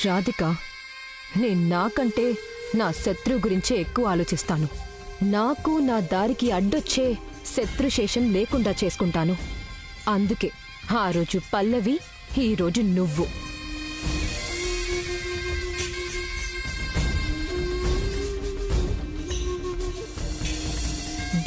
రాధిక, నేను నాకంటే నా శత్రువు గురించే ఎక్కువ ఆలోచిస్తాను. నాకు నా దారికి అడ్డొచ్చే శత్రుశేషం లేకుండా చేసుకుంటాను. అందుకే ఆ రోజు పల్లవి, ఈరోజు నువ్వు.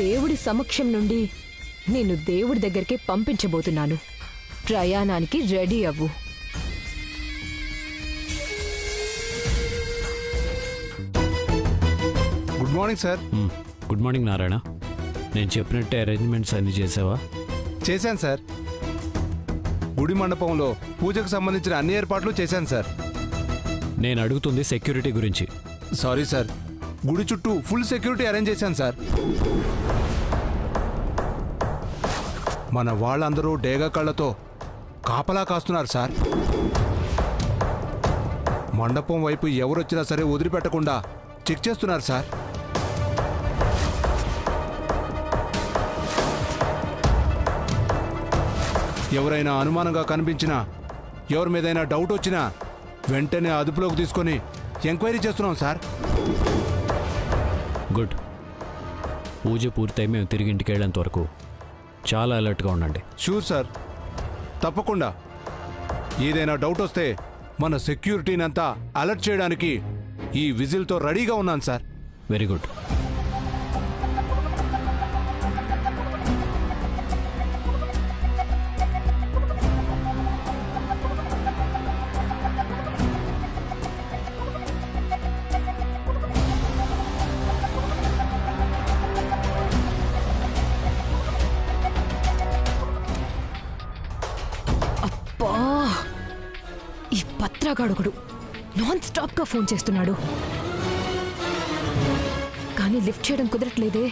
దేవుడి సమక్షం నుండి నేను దేవుడి దగ్గరికి పంపించబోతున్నాను. ప్రయాణానికి రెడీ అవ్వు. Good morning sir. Good morning Narayana. నేను చెప్పినట్టే అరేంజ్మెంట్స్ అన్ని చేసావా? చేశాను సార్. గుడి మండపంలో పూజకు సంబంధించిన అన్ని ఏర్పాట్లు చేశాను సార్. నేను అడుగుతుంది సెక్యూరిటీ గురించి. సారీ సార్, గుడి చుట్టూ ఫుల్ సెక్యూరిటీ అరేంజ్ చేశాను సార్. మన వాళ్ళందరూ డేగ కళ్ళతో కాపలా కాస్తున్నారు సార్. మండపం వైపు ఎవరొచ్చినా సరే వదిలిపెట్టకుండా చెక్ చేస్తున్నారు సార్. ఎవరైనా అనుమానంగా కనిపించినా, ఎవరి మీదైనా డౌట్ వచ్చినా వెంటనే అదుపులోకి తీసుకొని ఎంక్వైరీ చేస్తున్నాం సార్. గుడ్. పూజ పూర్తయి మేము తిరిగి ఇంటికి వెళ్ళేంత వరకు చాలా అలర్ట్గా ఉండండి. షూర్ సార్, తప్పకుండా. ఏదైనా డౌట్ వస్తే మన సెక్యూరిటీని అంతా అలర్ట్ చేయడానికి ఈ విజిల్తో రెడీగా ఉన్నాను సార్. Very good. ఈ పత్రగాడుగుడు నాన్ స్టాప్ గా ఫోన్ చేస్తున్నాడు. కానీ లిఫ్ట్ చేయడం కుదరట్లేదే.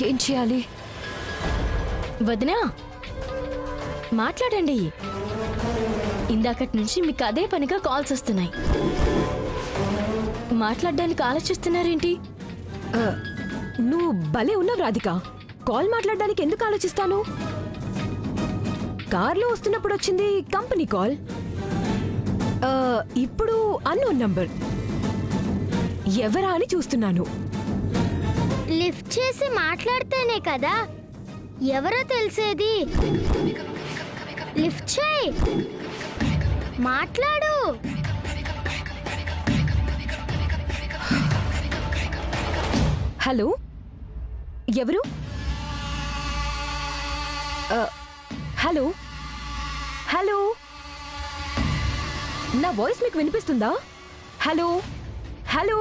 ఏం చేయాలి? వదినా, మాట్లాడండి. ఇందాకటి నుంచి మీకు అదే పనిగా కాల్స్ వస్తున్నాయి. మాట్లాడడానికి ఆలోచిస్తున్నారేంటి? నువ్వు భలే ఉన్నావు రాధిక. కాల్ మాట్లాడడానికి ఎందుకు ఆలోచిస్తాను? కార్లో వస్తున్నప్పుడు వచ్చింది కంపెనీ కాల్. ఇప్పుడు అన్నోన్ నంబర్. ఎవరా అని చూస్తున్నాను. లిఫ్ట్ చేసి మాట్లాడితేనే కదా ఎవరో తెలిసేది. లిఫ్ట్ చేయి, మాట్లాడు. హలో, ఎవరు? హలో హలో, నా వాయిస్ మీకు వినిపిస్తుందా? Hello hello.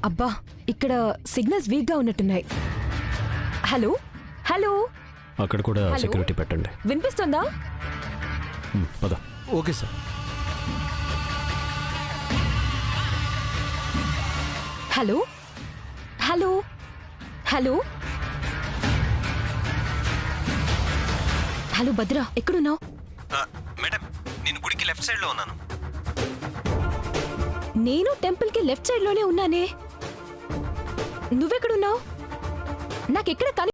అబ్బా, ఇక్కడ సిగ్నల్స్ వీక్ గా ఉన్నట్టున్నాయి. Hello hello. అక్కడ కూడా సెక్యూరిటీ పెట్టండి. వినిపిస్తుందా? పద. Okay sir. Hello hello hello hello. Bhadra, ఎక్కడున్నావు? మేడం, నేను గుడికి లెఫ్ట్ సైడ్ లో ఉన్నాను. నేను టెంపుల్ కి లెఫ్ట్ సైడ్ లోనే ఉన్నానే. నువ్వెక్కడున్నావు? నాకెక్కడ కని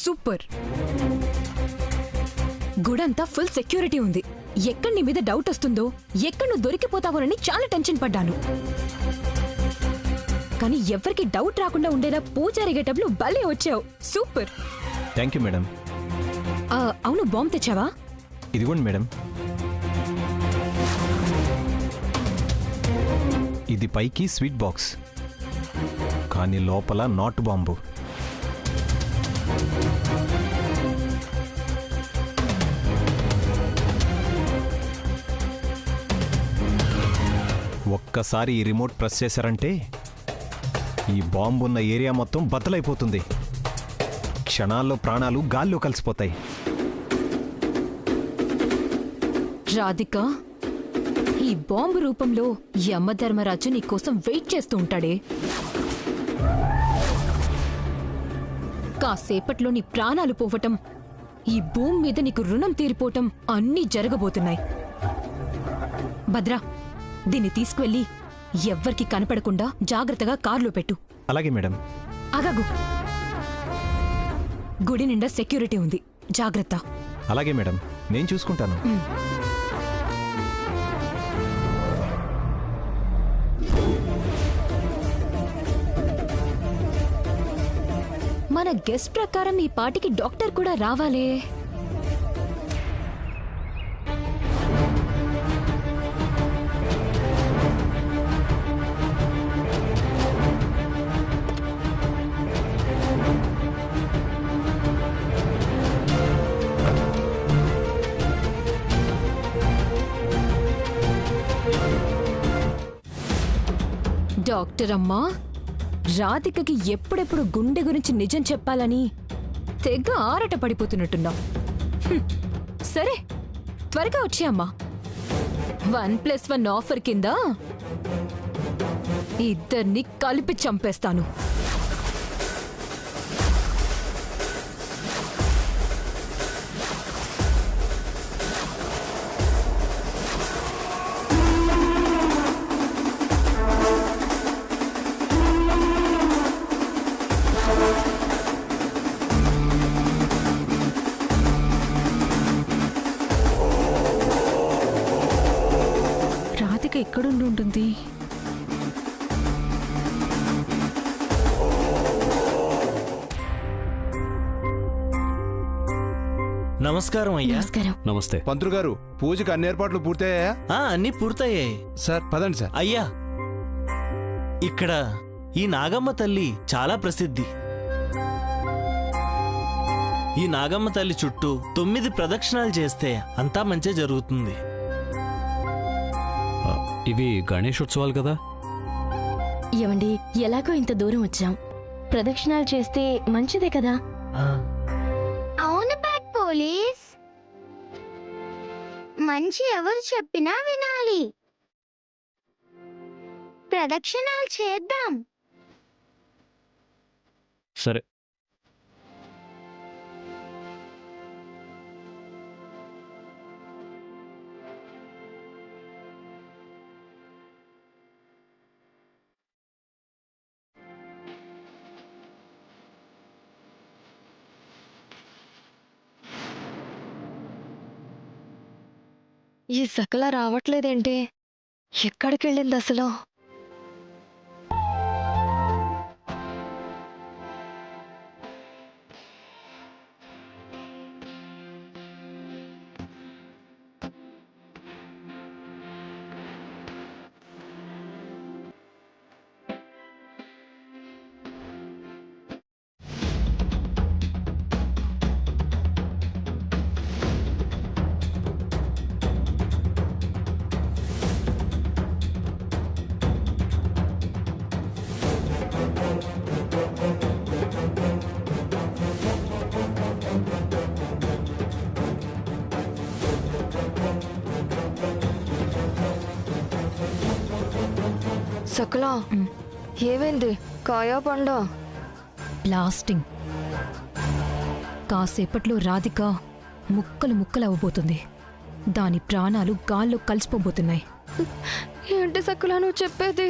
సూపర్. గుడంతా ఫుల్ సెక్యూరిటీ ఉంది. ఎక్కడ నీ మీద డౌట్ వస్తుందో, ఎక్కడ నువ్వు దొరికిపోతావోనని చాలా టెన్షన్ పడ్డాను. కానీ ఎవరికి డౌట్ రాకుండా ఉండేలా పూజారి గెటప్లు భలే వచ్చావు. సూపర్. Thank you madam. అవును, బాంబు తెచ్చావా? ఇదిగోండి మేడం. ఇది పైకి స్వీట్ బాక్స్, కానీ లోపల నాట్ బాంబు. ఒక్కసారి ఈ రిమోట్ ప్రెస్ చేశారంటే ఈ బాంబు ఉన్న ఏరియా మొత్తం బద్దలైపోతుంది. క్షణాల్లో ప్రాణాలు గాల్లో కలిసిపోతాయి. రాధిక, ఈ బాంబు రూపంలో యమధర్మరాజు నీకోసం వెయిట్ చేస్తూ ఉంటాడే. కాసేపట్లో నీ ప్రాణాలు పోవటం, ఈ భూమి మీద నీకు రుణం తీరిపోవటం అన్నీ జరగబోతున్నాయి. భద్రా, దీన్ని తీసుకువెళ్ళి ఎవ్వరికి కనపడకుండా జాగ్రత్తగా కారులో పెట్టు. అలాగే మేడం. ఆగాగు. గుడి నిండా సెక్యూరిటీ ఉంది, జాగ్రత్త. అలాగే మేడం, నేను చూసుకుంటాను. మన గెస్ట్ ప్రకారం ఈ పాటికి డాక్టర్ కూడా రావాలే. డాక్టర్ అమ్మా, రాధికకి ఎప్పుడెప్పుడు గుండె గురించి నిజం చెప్పాలని తెగ ఆరట పడిపోతున్నట్టున్నావు. సరే, త్వరగా వచ్చే అమ్మా. 1+1 ఆఫర్ కింద ఇద్దరిని కలిపి చంపేస్తాను. ఎక్కడుండి ఉంటుంది? నమస్కారం అయ్యా. నమస్కారం. నమస్తే. పంతులు గారు, పూజకి అన్ని ఏర్పాట్లు పూర్తయ్యాయా? అన్ని పూర్తయ్యాయి సార్, పదండి సార్. అయ్యా, ఇక్కడ ఈ నాగమ్మ తల్లి చాలా ప్రసిద్ధి. ఈ నాగమ్మ తల్లి చుట్టూ 9 ప్రదక్షిణాలు చేస్తే అంతా మంచి జరుగుతుంది. ఇవి గణేశోత్సవాలు కదా? ఏమండి, ఎలాగో ఇంత దూరం వచ్చాం, ప్రదక్షిణాలు చేస్తే మంచిదే కదా? అవును బ్యాడ్ పోలీస్, మంచి ఎవరు చెప్పినా వినాలి. ప్రదక్షిణాలు చేద్దాం. సరే. ఈ సకల రావట్లేదేంటి? ఎక్కడికి వెళ్ళింది అసలు? సకలా, ఏమైంది? కాయా పండా? బ్లాస్టింగ్. కాసేపట్లో రాధిక ముక్కలు ముక్కలు అవ్వబోతుంది. దాని ప్రాణాలు గాల్లో కలిసిపోబోతున్నాయి. ఏంటి సకలా నువ్వు చెప్పేది?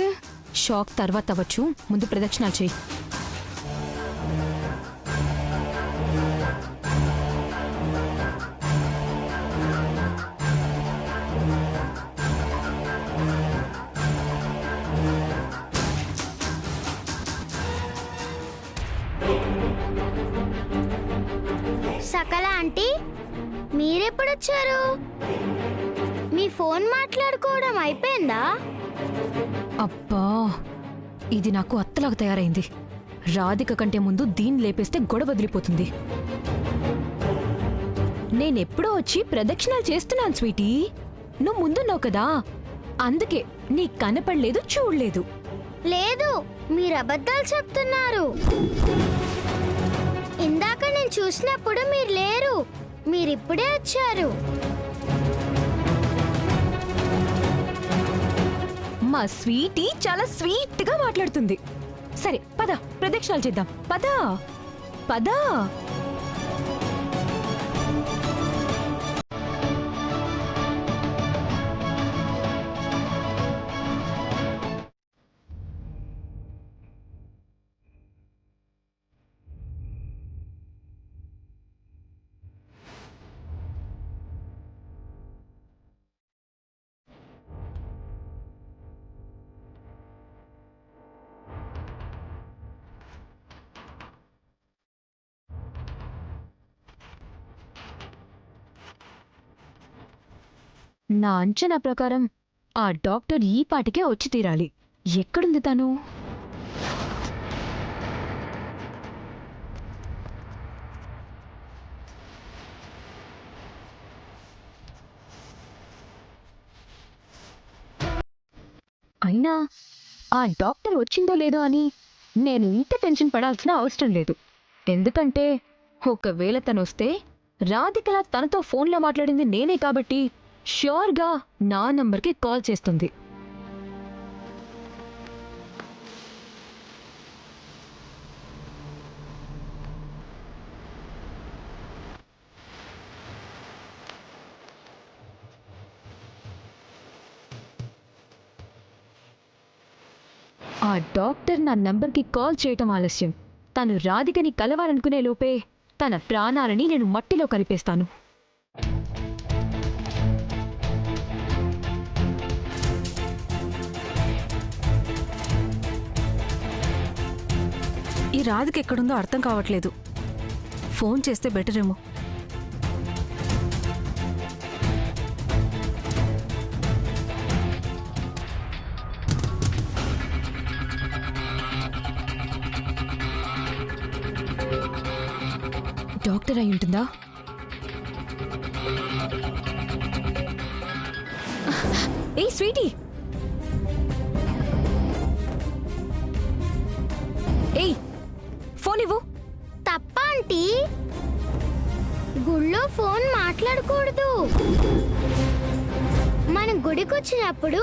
షాక్ తర్వాత అవ్వచ్చు, ముందు ప్రదక్షిణాలు చేయి. సకల ఆంటీ, మీరెప్పుడొచ్చారు? మీ ఫోన్ మాట్లాడుకోవడం అయిపోయిందా? అబ్బా, ఇది నాకు అత్తలాగా తయారైంది. రాధిక కంటే ముందు దీన్ని లేపేస్తే గొడవ వదిలిపోతుంది. నేనెప్పుడో వచ్చి ప్రదక్షిణాలు చేస్తున్నాను స్వీటీ. నువ్వు ముందున్నావు కదా, అందుకే నీ కనపడలేదు, చూడలేదు. లేదు, మీరు అబద్ధాలు చెప్తున్నారు. ఇందాక నేను చూసినప్పుడు మీరు లేరు. మీరిప్పుడే వచ్చారు. మా స్వీటీ చాలా స్వీట్ గా మాట్లాడుతుంది. సరే పద, ప్రదక్షిణాలు చేద్దాం. పద పద. నా అంచనా ప్రకారం ఆ డాక్టర్ ఈ పాటికే వచ్చి తీరాలి. ఎక్కడుంది తను? అయినా ఆ డాక్టర్ వచ్చిందో లేదో అని నేను ఇంత టెన్షన్ పడాల్సిన అవసరం లేదు. ఎందుకంటే ఒకవేళ తను వస్తే రాధికలా తనతో ఫోన్లో మాట్లాడింది నేనే కాబట్టి ష్యూర్గా నా నంబర్కి కాల్ చేస్తుంది. ఆ డాక్టర్ నా నంబర్కి కాల్ చేయటం ఆలస్యం. తను రాధికని కలవాలనుకునే లోపే తన ప్రాణాలని నేను మట్టిలో కలిపేస్తాను. ఈ రాధిక ఎక్కడుందో అర్థం కావట్లేదు. ఫోన్ చేస్తే బెటర్ ఏమో. డాక్టర్ అయి ఉంటుందా? ఏ స్వీటీ, ఏయ్ ఫోన్ ఇవ్వు. తప్ప ఆంటీ, గుళ్ళో ఫోన్ మాట్లాడకూడదు. మనం గుడికొచ్చినప్పుడు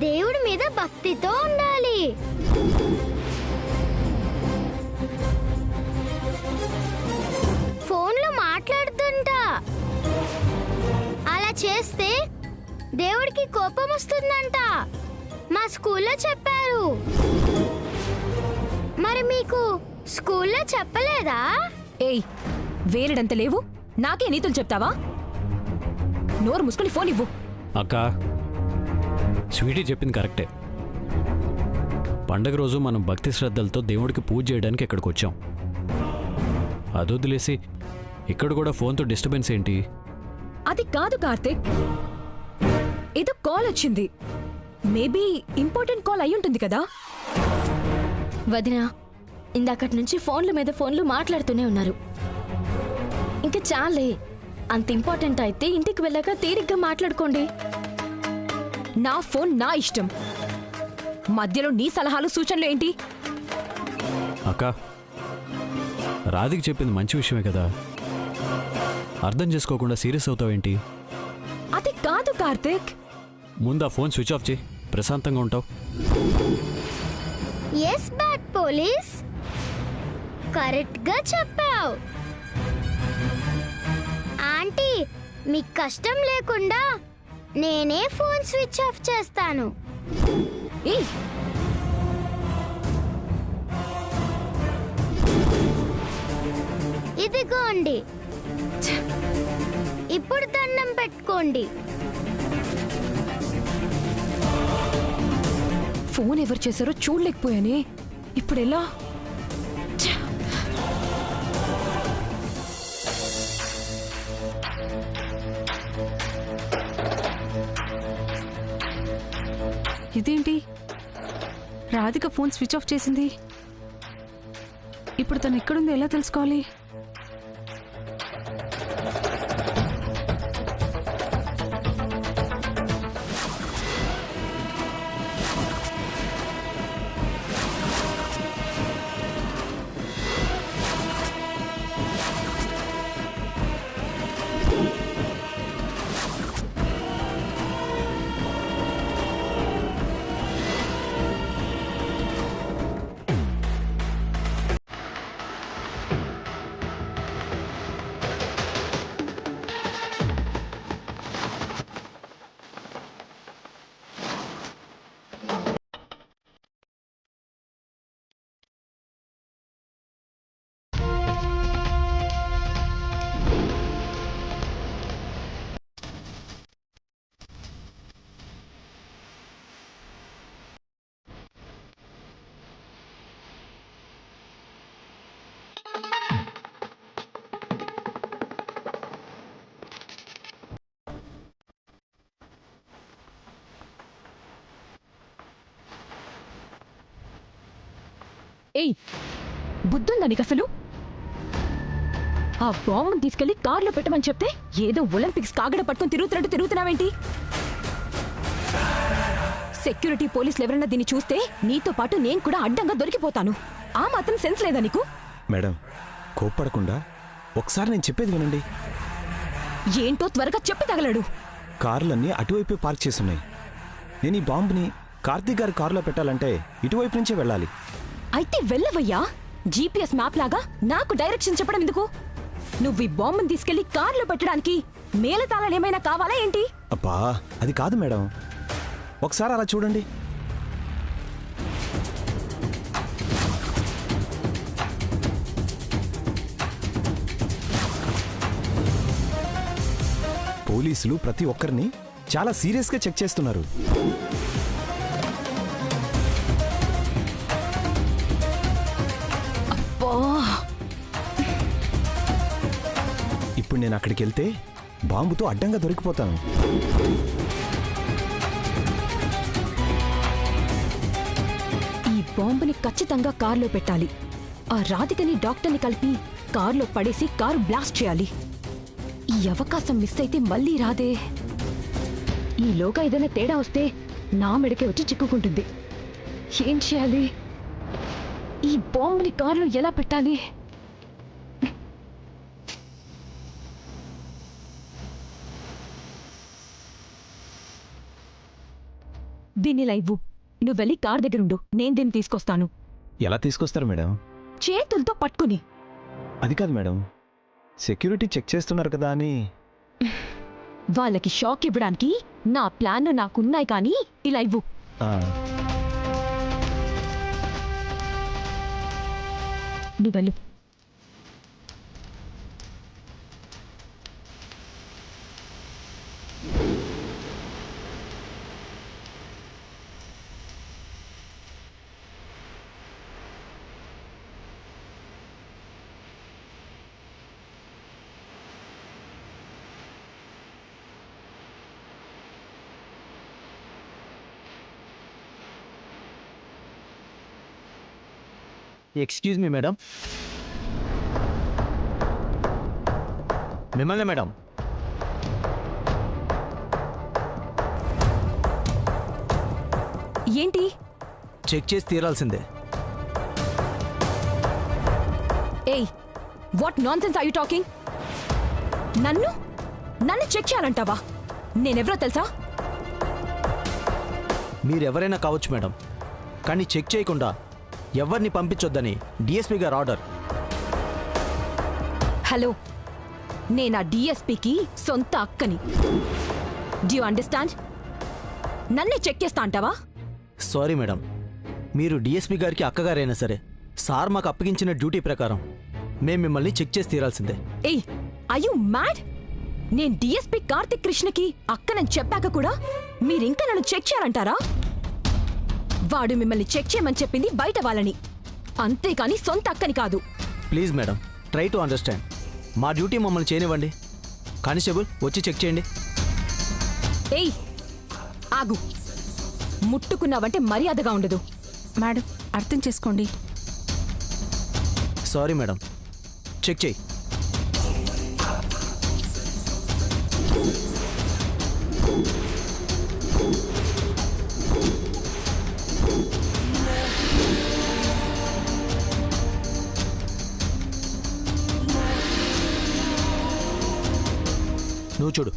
దేవుడి మీద భక్తితో ఉండాలి. ఫోన్లో మాట్లాడుతుంట. అలా చేస్తే దేవుడికి కోపం వస్తుందంట. మా స్కూల్లో చెప్పారు. మరి మీకు స్కూల్లో చెప్పలేదా? ఏయ్ వేరేడంత లేవు, నాకే నీతులు చెప్తావా? నోరు ముసుకుని ఫోన్ ఇవ్వు. అక్క, స్వీటీ చెప్పింది కరెక్టే. పండగ రోజు మనం భక్తి శ్రద్ధలతో దేవుడికి పూజ చేయడానికి ఇక్కడికి వచ్చాం. అదొదిలేసి ఇక్కడ కూడా ఫోన్తో డిస్టర్బెన్స్ ఏంటి? అది కాదు కార్తీక్, ఏదో కాల్ వచ్చింది. మేబీ ఇంపార్టెంట్ కాల్ అయి ఉంటుంది కదా. వదినా, ఇందాకటి నుంచి ఫోన్ల మీద ఫోన్లు మాట్లాడుతూనే ఉన్నారు. ఇంకా చాలే. అంత ఇంపార్టెంట్ అయితే ఇంటికి వెళ్ళాక తీరిగ్గా మాట్లాడుకోండి. నా ఫోన్ నా ఇష్టం. మధ్యలో నీ సలహాలు సూచనలు ఏంటి? అక్క, రాధికి చెప్పింది మంచి విషయమే కదా, అర్థం చేసుకోకుండా సీరియస్ అవుతావేంటి? అది కాదు కార్తీక్. ముందు ఆ ఫోన్ స్విచ్ ఆఫ్ చేయి, ప్రశాంతంగా ఉంటావు. ఎస్ బ్యాడ్ పోలీస్, కరెక్ట్ గా చెప్పావు. ఆంటీ, మీకు కష్టం లేకుండా నేనే ఫోన్ స్విచ్ ఆఫ్ చేస్తాను. ఏయ్ ఇదిగోండి, ఇప్పుడు దండం పెట్టుకోండి. ఫోన్ ఎవరు చేశారో చూడలేకపోయానే. ఇప్పుడు ఎలా? ఇదేంటి, రాధిక ఫోన్ స్విచ్ ఆఫ్ చేసింది. ఇప్పుడు తను ఎక్కడుందో ఎలా తెలుసుకోవాలి? ఏయ్, బుద్ధుందా నీకు అసలు? ఆ బాంబుని తీసుకెళ్లి కార్లో పెట్టమని చెప్తే ఏదో ఒలింపిక్స్ కాగడ పట్టుకుని తిరుగుతున్నావేంటి? సెక్యూరిటీ పోలీసులు ఎవరైనా దీన్ని చూస్తే నీతో పాటు నేను కూడా అడ్డంగా దొరికిపోతాను. ఆ మాత్రం సెన్స్ లేదా నీకు? మేడం, కోప్పడకుండా ఒకసారి నేను చెప్పేది వినండి. ఏంటో త్వరగా చెప్పి తగలడు. కార్లన్నీ అటువైపే పార్క్ చేసున్నాయి. నేను ఈ బాంబుని కార్తీక్ గారి కారులో పెట్టాలంటే ఇటువైపు నుంచే వెళ్ళాలి. అయితే వెళ్ళవయ్యా. జీపీఎస్ మ్యాప్ లాగా నాకు డైరెక్షన్ చెప్పడం ఎందుకు? నువ్వు ఈ బాంబుని తీసుకెళ్లి కార్లో పెట్టడానికి మేళతాళాలు ఏమైనా కావాలా ఏంటి? అబ్బా, అది కాదు మేడం, ఒకసారి అలా చూడండి. పోలీసులు ప్రతి ఒక్కరిని చాలా సీరియస్గా చెక్ చేస్తున్నారు. ఇప్పుడు నేను అక్కడికి వెళ్తే బాంబుతో అడ్డంగా దొరికిపోతాను. ఈ బాంబుని ఖచ్చితంగా కార్లో పెట్టాలి. ఆ రాధికని డాక్టర్ని కలిపి కార్లో పడేసి కారు బ్లాస్ట్ చేయాలి. ఈ అవకాశం మిస్ అయితే మళ్ళీ రాదే. ఈలోగా ఏదైనా తేడా వస్తే నా మెడకే వచ్చి చిక్కుకుంటుంది. ఏం చేయాలి? ఈ బాంబుని కారులో ఎలా పెట్టాలి? దీన్ని లైవ్ నువ్వు వెళ్ళి కార్ దగ్గరుండు, నేను దీన్ని తీసుకొస్తాను. ఎలా తీసుకొస్తారు మేడం? చేతులతో పట్టుకుని. అది కాదు మేడం, సెక్యూరిటీ చెక్ చేస్తున్నారు కదా అని. వాళ్ళకి షాక్ ఇవ్వడానికి నా ప్లాన్ నాకున్నాయి, కానీ ఇలా ఇవ్వు. నువ్వు వెళ్ళు. Excuse me madam. మిమ్మల్ని మేడం. ఏంటి? చెక్ చేసి తీరాల్సిందే. ఏయ్, what nonsense are you talking? నన్ను చెక్ చేయాలంటావా? నేనెవరో తెలుసా? మీరెవరైనా కావచ్చు మేడం, కానీ చెక్ చేయకుండా ఎవరిని పంపించొద్దని డిఎస్పీ గారు ఆర్డర్. హలో, నేనా డిఎస్పీకి సొంత అక్కని. Do you understand? నన్నే చెక్ చేస్తా అంటావా? సారీ మేడం, మీరు డిఎస్పీ గారికి అక్కగారైనా సరే, సార్ మాకు అప్పగించిన డ్యూటీ ప్రకారం మేము మిమ్మల్ని చెక్ చేసి తీరాల్సిందే. ఏయ్, ఆర్ యు మ్యాడ్? నేను డిఎస్పీ కార్తిక్ కృష్ణకి అక్కనని చెప్పాక కూడా మీరింకా నన్ను చెక్ చేయాలంటారా? వాడు మిమ్మల్ని చెక్ చేయమని చెప్పింది బయట వాళ్ళని, అంతేకాని సొంత అక్కని కాదు. Please madam, try to understand. మా డ్యూటీ మమ్మల్ని చేయనివ్వండి. కానిస్టేబుల్ వచ్చి చెక్ చేయండి. ఏయ్, ఆగు. ముట్టుకున్నావంటే మర్యాదగా ఉండదు. మేడం, అర్థం చేసుకోండి. సారీ మేడం, చెక్ చేయి. నువ్వు చూడు.